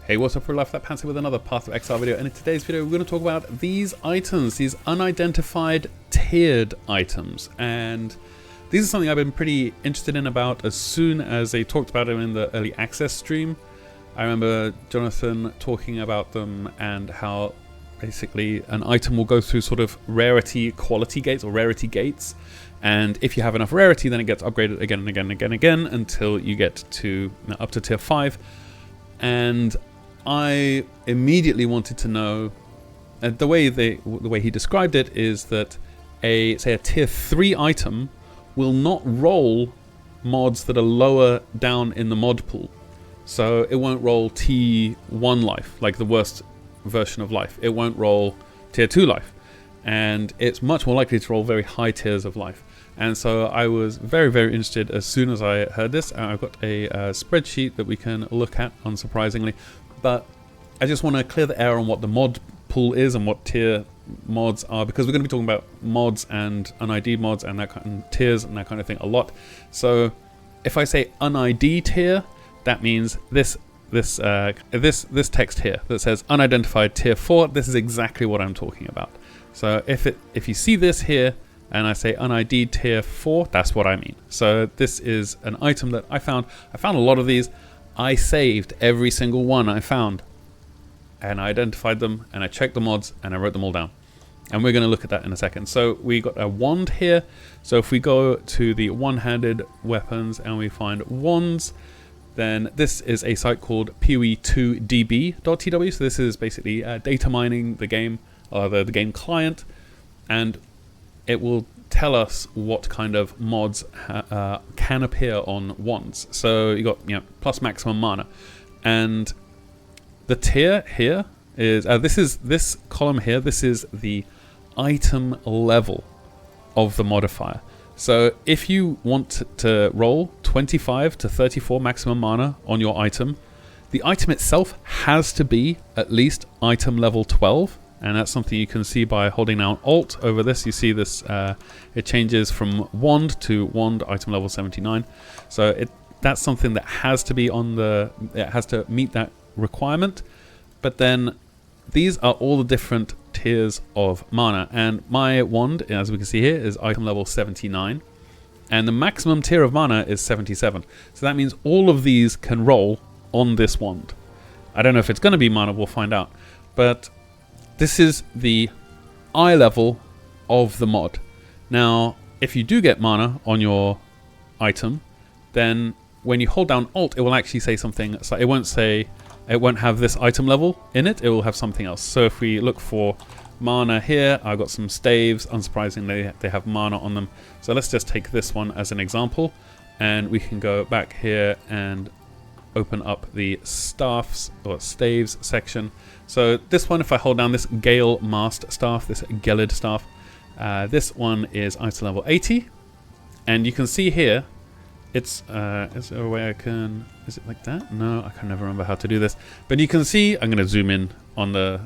Hey, what's up for life? That Pansy with another Path of Exile video, and in today's video we're going to talk about these items, these unidentified tiered items, and these are something I've been pretty interested in about as soon as they talked about them in the early access stream. I remember Jonathan talking about them and how basically an item will go through sort of rarity quality gates or rarity gates, and if you have enough rarity then it gets upgraded again and again and again and again until you get to up to tier 5. And I immediately wanted to know, the way he described it is that a tier 3 item will not roll mods that are lower down in the mod pool. So it won't roll T1 life, like the worst version of life. It won't roll tier 2 life. And it's much more likely to roll very high tiers of life. And so I was very, very interested as soon as I heard this. I've got a spreadsheet that we can look at, unsurprisingly. But I just want to clear the air on what the mod pool is and what tier mods are, because we're going to be talking about mods and un-ID'd mods and that kind of tiers and that kind of thing a lot. So if I say un-ID tier, that means this text here that says unidentified tier 4. This is exactly what I'm talking about. So if you see this here and I say un-ID'd tier 4, that's what I mean. So this is an item that I found. I found a lot of these. I saved every single one I found, and I identified them, and I checked the mods, and I wrote them all down. And we're going to look at that in a second. So we got a wand here. So if we go to the one-handed weapons and we find wands, then this is a site called POE2db.tw. So this is basically data mining the game, or the game client, and it will tell us what kind of mods can appear on wands. So you got plus maximum mana, and the tier here is this column here. This is the item level of the modifier. So if you want to roll 25 to 34 maximum mana on your item, the item itself has to be at least item level 12. And that's something you can see by holding down Alt over this. You see this, it changes from wand to wand item level 79. So that's something that has to be it has to meet that requirement. But then these are all the different tiers of mana. And my wand, as we can see here, is item level 79. And the maximum tier of mana is 77. So that means all of these can roll on this wand. I don't know if it's going to be mana, we'll find out. But this is the eye level of the mod. Now, if you do get mana on your item, then when you hold down Alt, it will actually say something. So it won't have this item level in it. It will have something else. So if we look for mana here, I've got some staves. Unsurprisingly, they have mana on them. So let's just take this one as an example, and we can go back here and open up the staffs or staves section. So this one, if I hold down this Gale Mast staff, this Gelid staff, this one is item level 80, and you can see here, is there a way I can, is it like that? No, I can never remember how to do this, but you can see, I'm going to zoom in on the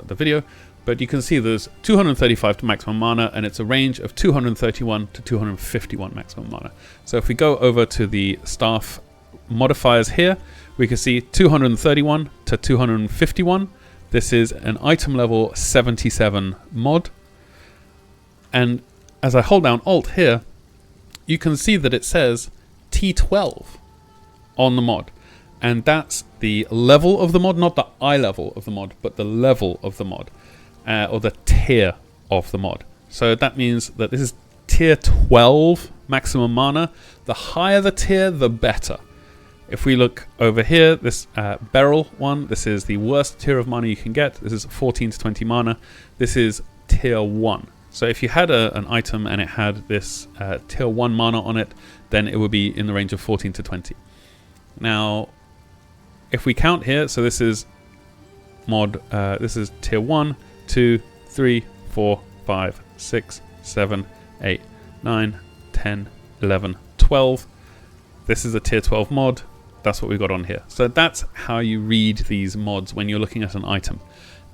video, but you can see there's 235 to maximum mana, and it's a range of 231 to 251 maximum mana. So if we go over to the staff modifiers here, we can see 231 to 251. This is an item level 77 mod. And as I hold down Alt here, you can see that it says T12 on the mod. And that's the level of the mod, not the eye level of the mod, but the level of the mod, or the tier of the mod. So that means that this is tier 12 maximum mana. The higher the tier, the better. If we look over here, this Beryl one, this is the worst tier of mana you can get. This is 14 to 20 mana. This is tier 1. So if you had an item and it had this tier 1 mana on it, then it would be in the range of 14 to 20. Now, if we count here, so this is mod, this is tier 1, 2, 3, 4, 5, 6, 7, 8, 9, 10, 11, 12. This is a tier 12 mod. That's what we've got on here. So that's how you read these mods when you're looking at an item.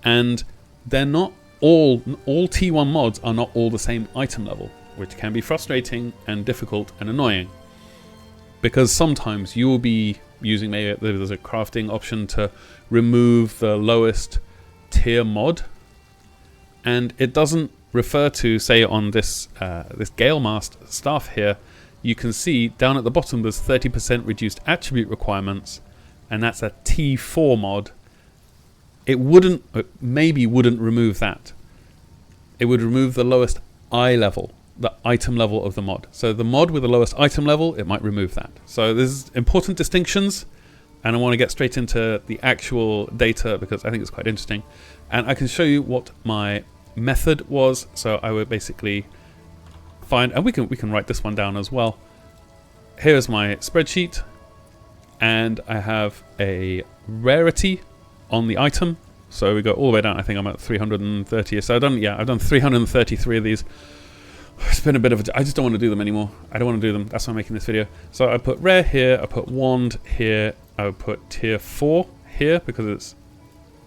And they're not all T1 mods are not all the same item level, which can be frustrating and difficult and annoying. Because sometimes you will be using, maybe there's a crafting option to remove the lowest tier mod, and it doesn't refer to, say, on this this Galemast staff here, you can see down at the bottom there's 30% reduced attribute requirements, and that's a T4 mod. It maybe wouldn't remove that. It would remove the lowest I level, the item level of the mod. So the mod with the lowest item level, it might remove that. So there's important distinctions, and I want to get straight into the actual data because I think it's quite interesting. And I can show you what my method was. So I would basically find, and we can write this one down as well. Here's my spreadsheet, and I have a rarity on the item. So we go all the way down. I think I'm at 330. So I've done 333 of these. It's been a bit of I just don't want to do them anymore. I don't want to do them. That's why I'm making this video. So I put rare here. I put wand here. I would put tier 4 here because it's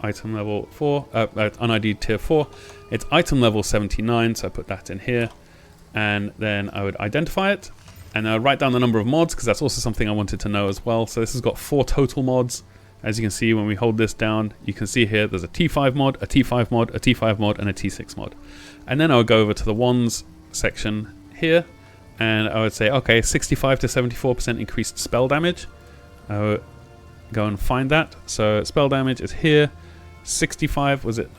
item level 4. UnID'd tier 4. It's item level 79. So I put that in here. And then I would identify it. And I would write down the number of mods because that's also something I wanted to know as well. So this has got 4 total mods. As you can see, when we hold this down, you can see here there's a T5 mod, a T5 mod, a T5 mod, and a T6 mod. And then I would go over to the wands section here, and I would say, okay, 65 to 74% increased spell damage. I would go and find that. So spell damage is here. 65, was it?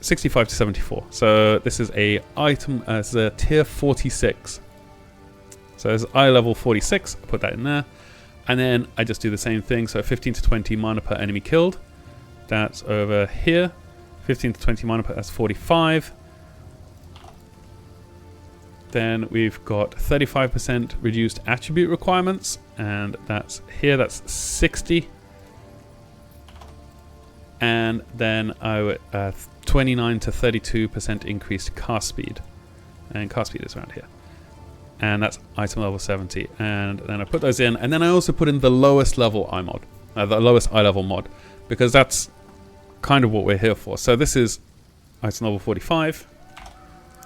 65 to 74. So this is a item, this is a tier 46. So it's eye level 46. I put that in there. And then I just do the same thing. So 15 to 20 mana per enemy killed. That's over here. 15 to 20 mana per, that's 45. Then we've got 35% reduced attribute requirements. And that's here, that's 60. And then I would 29 to 32% increased cast speed. And cast speed is around here. And that's item level 70. And then I put those in. And then I also put in the lowest level I mod. The lowest I level mod. Because that's kind of what we're here for. So this is item level 45.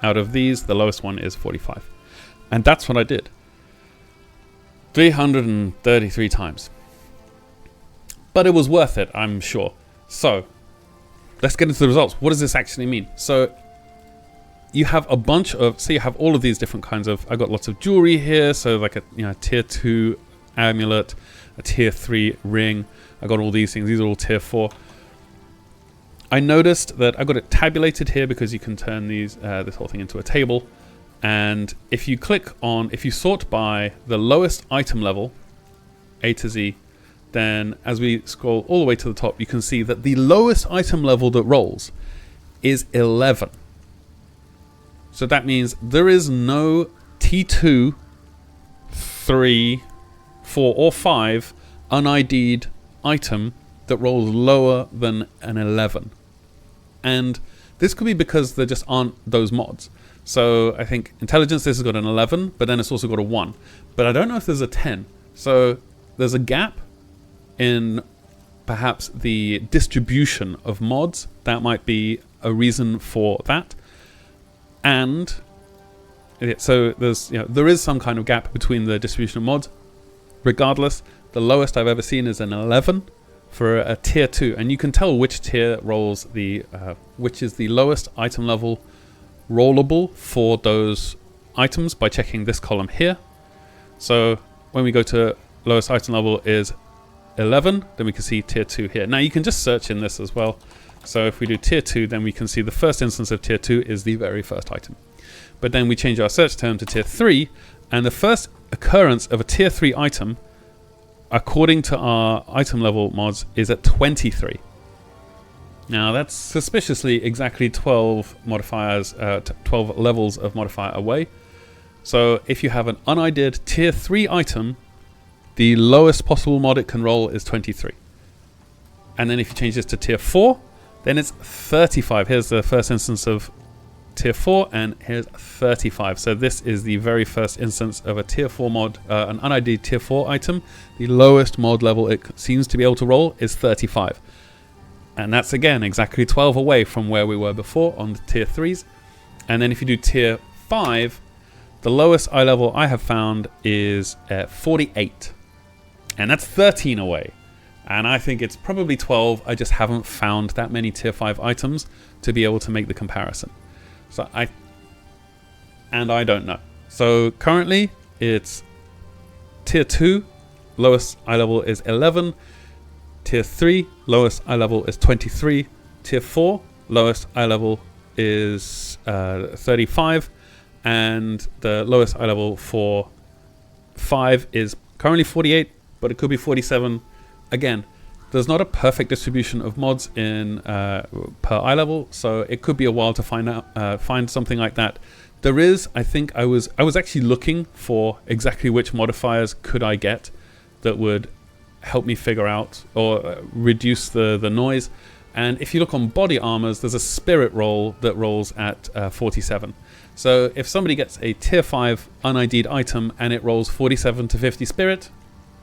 Out of these, the lowest one is 45. And that's what I did. 333 times. But it was worth it, I'm sure. So, let's get into the results. What does this actually mean? So, you have a bunch of, so you have all of these different kinds of, I got lots of jewelry here, so like a tier 2 amulet, a tier 3 ring, I got all these things, these are all tier 4. I noticed that I got it tabulated here because you can turn these this whole thing into a table, and if you click on, if you sort by the lowest item level, A to Z, then as we scroll all the way to the top, you can see that the lowest item level that rolls is 11. So that means there is no T2, 3, 4, or 5 UnID'd item that rolls lower than an 11. And this could be because there just aren't those mods. So I think intelligence, this has got an 11, but then it's also got a 1. But I don't know if there's a 10. So there's a gap in perhaps the distribution of mods. That might be a reason for that. And so there is some kind of gap between the distribution of mods. Regardless, the lowest I've ever seen is an 11 for a tier 2, and you can tell which tier rolls the which is the lowest item level rollable for those items by checking this column here. So when we go to lowest item level is 11, then we can see tier 2 here. Now you can just search in this as well. So if we do tier 2, then we can see the first instance of tier 2 is the very first item. But then we change our search term to tier 3, and the first occurrence of a tier 3 item, according to our item level mods, is at 23. Now that's suspiciously exactly 12 modifiers, 12 levels of modifier away. So if you have an UnID'd tier 3 item, the lowest possible mod it can roll is 23. And then if you change this to tier 4, then it's 35. Here's the first instance of tier 4, and here's 35. So this is the very first instance of a tier 4 mod, an UnID'd tier 4 item. The lowest mod level it seems to be able to roll is 35. And that's again exactly 12 away from where we were before on the tier 3s. And then if you do tier 5, the lowest eye level I have found is 48. And that's 13 away. And I think it's probably 12. I just haven't found that many tier 5 items to be able to make the comparison. So I don't know. So currently it's tier 2, lowest eye level is 11. Tier 3, lowest eye level is 23. Tier 4, lowest eye level is 35. And the lowest eye level for 5 is currently 48, but it could be 47. Again, there's not a perfect distribution of mods in per eye level, so it could be a while to find something like that. There is, I think, I was actually looking for exactly which modifiers could I get that would help me figure out or reduce the noise. And if you look on body armors, there's a spirit roll that rolls at 47. So if somebody gets a tier 5 un-ID'd item and it rolls 47 to 50 spirit,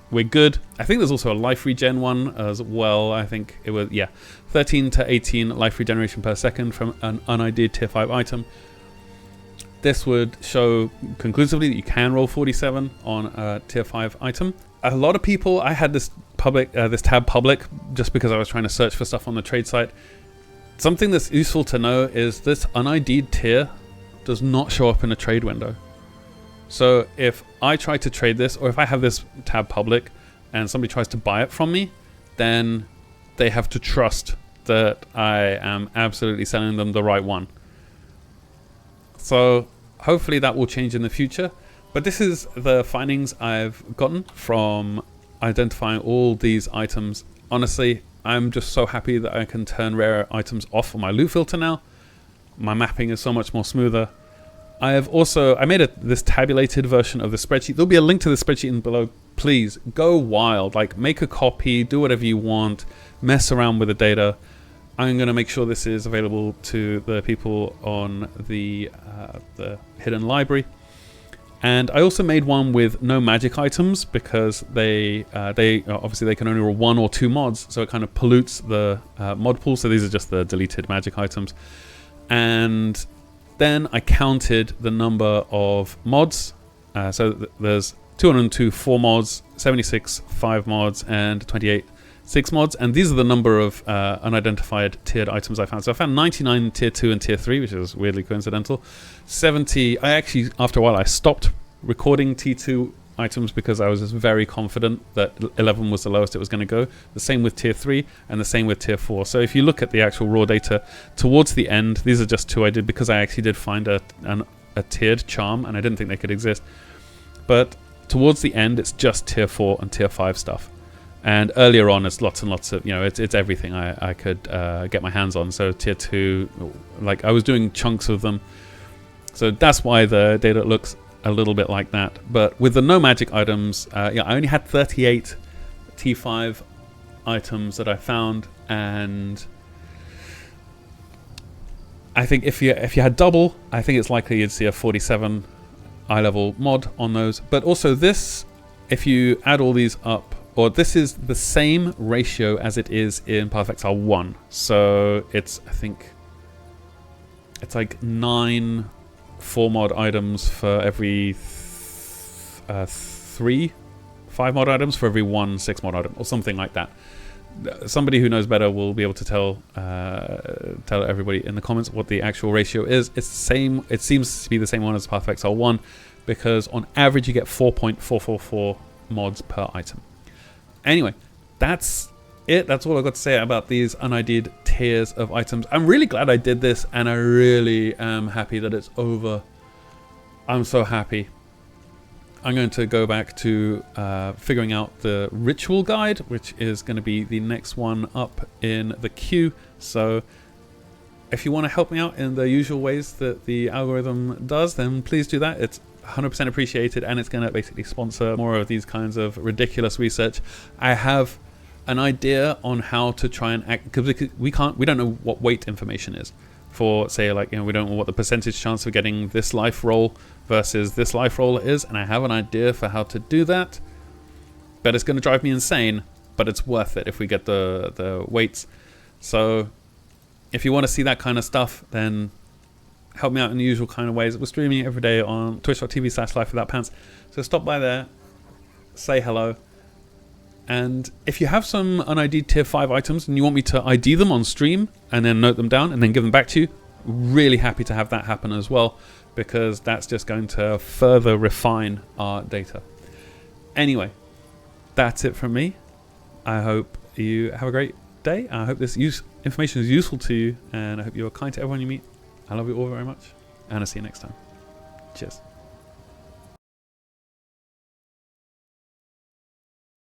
we're good. I think there's also a life regen one as well. I think it was, yeah, 13 to 18 life regeneration per second from an un-ID'd tier 5 item. This would show conclusively that you can roll 47 on a tier 5 item. A lot of people, I had this tab public just because I was trying to search for stuff on the trade site. Something that's useful to know is this un-ID'd tier does not show up in a trade window. So if I try to trade this, or if I have this tab public and somebody tries to buy it from me, then they have to trust that I am absolutely selling them the right one. So hopefully that will change in the future. But this is the findings I've gotten from identifying all these items. Honestly, I'm just so happy that I can turn rare items off on my loot filter now. My mapping is so much more smoother. I made this tabulated version of the spreadsheet. There'll be a link to the spreadsheet in below. Please go wild, like make a copy, do whatever you want, mess around with the data. I'm going to make sure this is available to the people on the hidden library. And I also made one with no magic items because they obviously they can only roll 1 or 2 mods, so it kind of pollutes the mod pool. So these are just the deleted magic items. And then I counted the number of mods. So there's 202 4 mods, 76 5 mods, and 28 6 mods. And these are the number of unidentified tiered items I found. So I found 99 tier 2 and tier 3, which is weirdly coincidental. 70, I actually, after a while, I stopped recording T2 items because I was just very confident that 11 was the lowest it was going to go. The same with tier 3 and the same with tier 4. So if you look at the actual raw data towards the end, these are just 2 I did because I actually did find a tiered charm and I didn't think they could exist. But towards the end, it's just tier 4 and tier 5 stuff. And earlier on, it's lots and lots of, it's everything I could get my hands on. So tier 2, like I was doing chunks of them. So that's why the data looks a little bit like that. But with the no magic items, I only had 38 T5 items that I found. And I think if you had double, I think it's likely you'd see a 47 eye level mod on those. But also this, if you add all these up, or this is the same ratio as it is in Path of Exile 1. So it's, I think, it's like 9 4 mod items for every 3 5 mod items for every 1 6 mod item, or something like that. Somebody who knows better will be able to tell everybody in the comments what the actual ratio is. It's the same. It seems to be the same one as Path of Exile 1, because on average you get 4.444 mods per item. Anyway, that's it. That's all I've got to say about these un-ID'd tiers of items. I'm really glad I did this, and I really am happy that it's over. I'm so happy. I'm going to go back to figuring out the ritual guide, which is going to be the next one up in the queue. So if you want to help me out in the usual ways that the algorithm does, then please do that. It's 100% appreciated, and it's going to basically sponsor more of these kinds of ridiculous research. I have an idea on how to try and act, because we don't know what weight information is for, say, like, we don't know what the percentage chance of getting this life roll versus this life roll is, and I have an idea for how to do that, but it's going to drive me insane, but it's worth it if we get the weights. So if you want to see that kind of stuff, then help me out in the usual kind of ways. We're streaming every day on twitch.tv/lifewithoutpants. So stop by there, say hello, And if you have some un-ID'd tier 5 items and you want me to ID them on stream and then note them down and then give them back to you, really happy to have that happen as well, because that's just going to further refine our data. Anyway, that's it from me. I hope you have a great day. I hope this information is useful to you, and I hope you're kind to everyone you meet. I love you all very much, and I'll see you next time. Cheers.